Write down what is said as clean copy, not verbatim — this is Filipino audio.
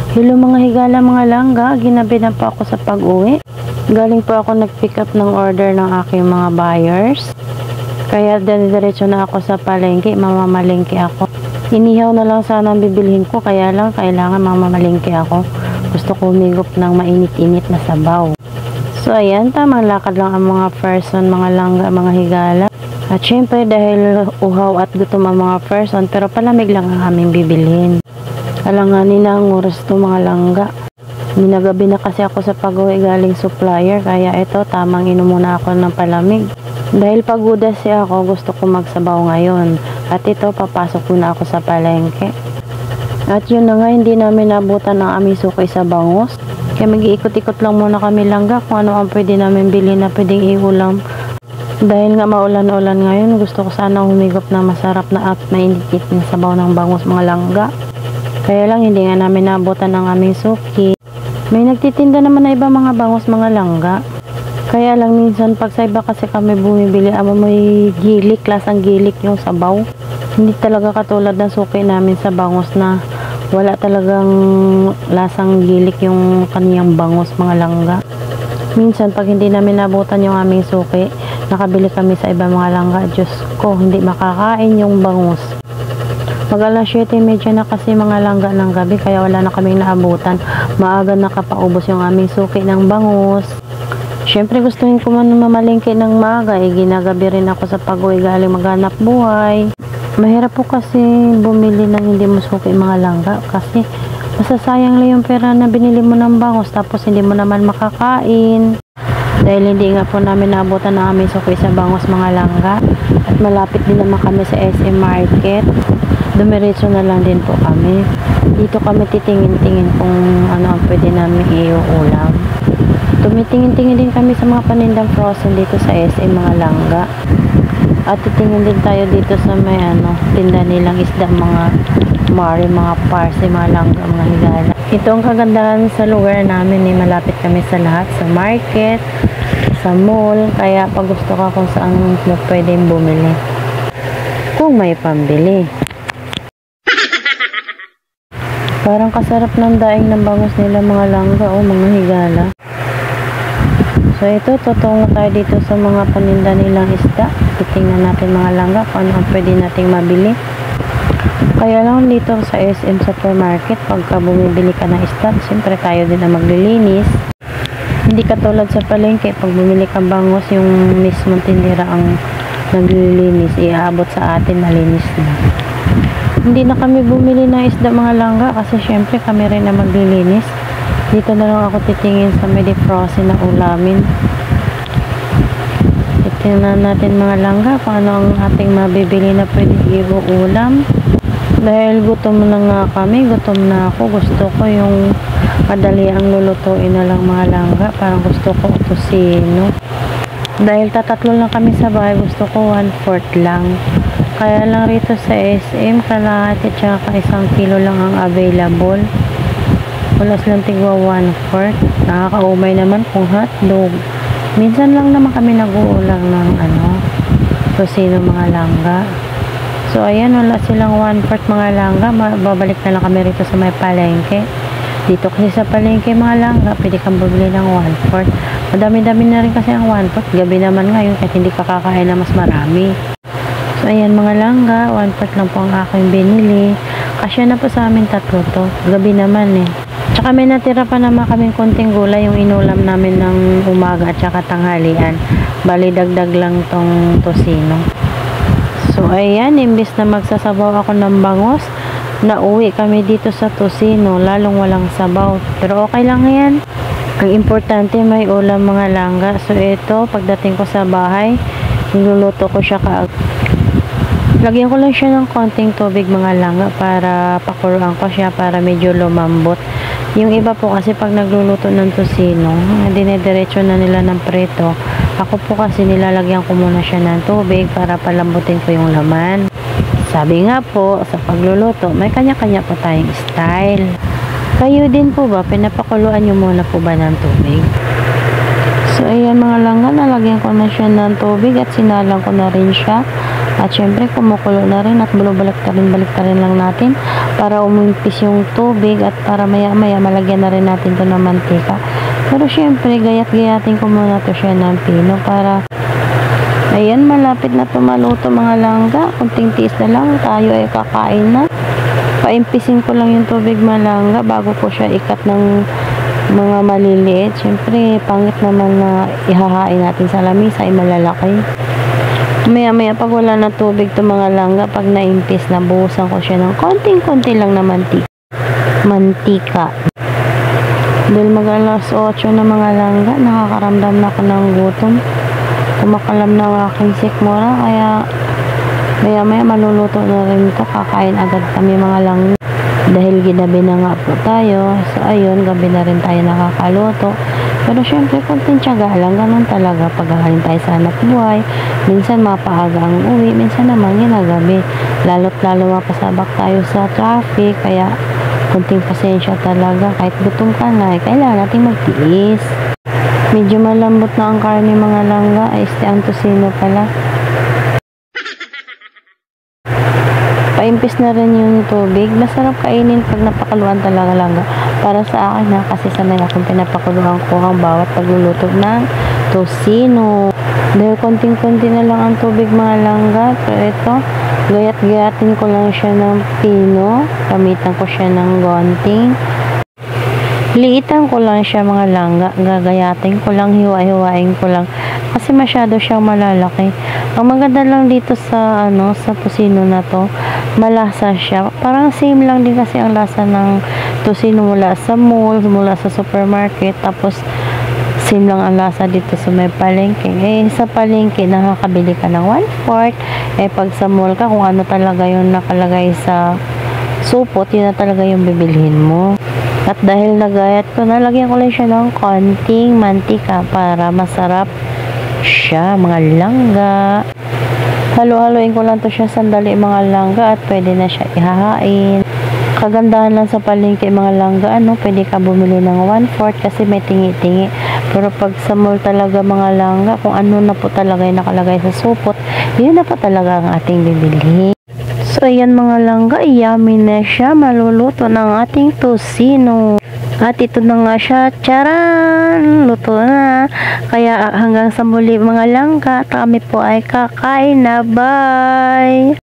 Hello mga higala, mga langga, ginabi na po ako sa pag-uwi. Galing po ako nag-pick up ng order ng aking mga buyers. Kaya diretso na ako sa palengke, mamamalengke ako. Inihaw na lang sana ang bibilhin ko, kaya lang kailangan mamamalengke ako. Gusto ko humigop ng mainit-init na sabaw. So ayan, tamang lakad lang ang mga person, mga langga, mga higala. At syempre dahil uhaw at gutom ang mga person, pero palamig lang ang aming bibilhin. Alanganin na ang oras to mga langga. Minagabi na kasi ako sa pag-uwi galing supplier, kaya ito tamang inom muna ako ng palamig. Dahil paguda siya ako, gusto ko magsabaw ngayon. At ito, papasok muna ako sa palengke. At yun na nga, hindi namin nabutan ang aming suki sa bangos. Kaya mag-iikot-ikot lang muna kami langga kung ano ang pwede namin bilhin na pwedeng iulam. Dahil nga maulan-ulan ngayon, gusto ko sana humigop ng masarap na at mainit-init na sabaw ng bangos mga langga. Kaya lang hindi nga namin nabutan ang aming suki. May nagtitinda naman na iba mga bangos mga langga. Kaya lang minsan pag sa iba kasi kami bumibili, may gilik, lasang gilik yung sabaw. Hindi talaga katulad ng suki namin sa bangos na wala talagang lasang gilik yung kaniyang bangos mga langga. Minsan pag hindi namin nabutan yung aming suki, nakabili kami sa iba mga langga. Diyos ko, hindi makakain yung bangus. Mag alas 7:30 na kasi mga langga ng gabi, kaya wala na kaming naabutan. Maaga nakapaubos yung aming suki ng bangus. Syempre gustuhin ko man mamalengke ng maaga, ginagabi rin ako sa pag-uwi galing maghanap buhay. Mahirap po kasi bumili ng hindi mo suki mga langga, kasi masasayang lang yung pera na binili mo ng bangus tapos hindi mo naman makakain. Dahil hindi nga po namin naabutan ng aming suki sa bangus mga langga, at malapit din naman kami sa SM Market. Dumiretso na lang din po kami. Dito kami titingin-tingin kung ano ang pwede namin iuulam. Tumitingin-tingin din kami sa mga panindang frozen dito sa SM mga langga. At titingin din tayo dito sa may tinda nilang isda, mga mari, mga parsi, mga langga, mga higala. Ito ang kagandahan sa lugar namin, malapit kami sa lahat, sa market, sa mall, kaya pag gusto ka kung saan mo pwedeng bumili kung may pambili. Parang kasarap ng daing ng bangus nila mga langga o mga higala. So ito, totongo tayo dito sa mga paninda nilang isda. Titingnan natin mga langga kung ano ang pwede nating mabili. Kaya lang dito sa SM Supermarket, pagka bumibili ka ng isda, siyempre tayo din ang maglilinis. Hindi katulad sa palengke, pag bumili ka bangus, yung mismong tindera ang naglilinis, iaabot sa atin, malinis na. Hindi na kami bumili ng isda mga langga kasi syempre kami rin na maglilinis. Dito na lang ako titingin sa may defrozen na ulamin. Titingnan natin mga langga kung ano ang ating mabibili na pwede iuulam. Dahil gutom na nga kami, gutom na ako. Gusto ko yung madali ang lulutuin na lang mga langga. Parang gusto ko tusino. Dahil tatatlo lang kami sa bahay, gusto ko 1/4 lang. Kaya lang rito sa SM, kalahati tsaka 1 kilo lang ang available. Wala silang tigwa 1/4. Nakakaumay naman kung hotdog. Minsan lang naman kami nag-uulang ng tusino mga langga. So ayan, wala silang 1/4 mga langga. Babalik na lang kami rito sa may palengke. Dito kasi sa palengke mga langga, pwede kang bumili ng 1/4. Madami-dami na rin kasi ang 1/4. Gabi naman ngayon kahit hindi ka kakain na mas marami. So ayan mga langga, 1/4 lang po ang aking binili. Kasya na po sa amin tatlo to. Gabi naman Tsaka may natira pa naman kaming konting gulay, yung inulam namin ng umaga at saka tanghalian. Bali dagdag lang tong tosino. So ayan, imbis na magsasabaw ako ng bangos, nauwi kami dito sa tosino, lalong walang sabaw. Pero okay lang yan. Ang importante may ulam mga langga. So ito, pagdating ko sa bahay, niluluto ko siya lagyan ko lang siya ng konting tubig mga langga para pakuruan ko siya para medyo lumambot. Yung iba po kasi pag nagluluto ng tosino, dinediretso na nila ng preto. Ako po kasi nilalagyan ko muna siya ng tubig para palambutin ko yung laman. Sabi nga po, sa pagluluto, may kanya-kanya po tayong style. Kayo din po ba, pinapakuluan nyo muna po ba ng tubig? So ayan mga langga, nalagyan ko na siya ng tubig at sinalang ko na rin siya At syempre kumukulo na rin at balik-tarin lang natin para umimpis yung tubig at para maya-maya malagyan na rin natin to ng mantika. Pero syempre gayat-gayatin ko muna to siya ng pino para ayan, malapit na to maluto mga langga. Kunting tiis na lang, tayo ay kakain na. Paimpisin ko lang yung tubig mga langga bago ko siya ikat ng mga maliliit. Syempre pangit naman na ihahain natin sa lamisa ay malalaki. Maya-maya pag wala na tubig to mga langga, pag naimpis na, buhusan ko siya ng konting-konti lang na mantika. Dahil mag-alas 8 na mga langga, nakakaramdam na ako ng gutom. Kumakalam na ang aking sikmura, kaya maya-maya maluluto na rin ito. Kakain agad kami mga langga. Dahil ginabi na nga po tayo, so ayun, gabi na rin tayo nakakaluto. Pero syempre, konting tiyaga lang, ganun talaga paghahalin tayo sa hanap buhay. Minsan mapaaga ang uwi, minsan naman ginagabi. Lalo't lalo mapasabak tayo sa traffic, kaya konting pasensya talaga. Kahit gutom ka na, kailangan natin magtiis. Medyo malambot na ang karne mga langga, ay ang tosino pala. Paimpis na rin yung tubig. Masarap kainin pag napakaluan talaga langga. Para sa akin na, kasi sanay akong pinapakuluan ko ang bawat pagluluto ng tosino. Dahil konting-konti na lang ang tubig mga langga. Pero ito, gayat-gayatin ko lang siya ng pino. Gamitan ko siya ng gonting. Liitan ko lang siya mga langga. Gagayatin ko lang, hiwa-hiwain ko lang. Kasi masyado siyang malalaki. Ang maganda lang dito sa sa tosino na to, malasa siya. Parang same lang din kasi ang lasa ng tosino mula sa mall, mula sa supermarket. Tapos same lang ang lasa dito sa may palengke. Sa palengke nakakabili ka ng 1/4. Pag sa mall ka, kung ano talaga yung nakalagay sa supot, yun na talaga yung bibilhin mo. At dahil nagayat ko, nalagyan ko lang siya ng konting mantika para masarap siya mga langga. Halo-haloin ko lang to siya sandali mga langga at pwede na siya ihahain. Kagandahan lang sa palengke mga langga, pwede ka bumili ng 1/4 kasi may tingi-tingi. Pero pag sa mall talaga mga langga, kung ano na po talaga yung nakalagay sa supot, yun na po talaga ang ating bibili. So ayan mga langga, yummy na siya, maluluto ng ating tosino. At ito na nga siya, charan! Luto na. Kaya hanggang sa muli mga langga, kami po ay kakain na. Bye!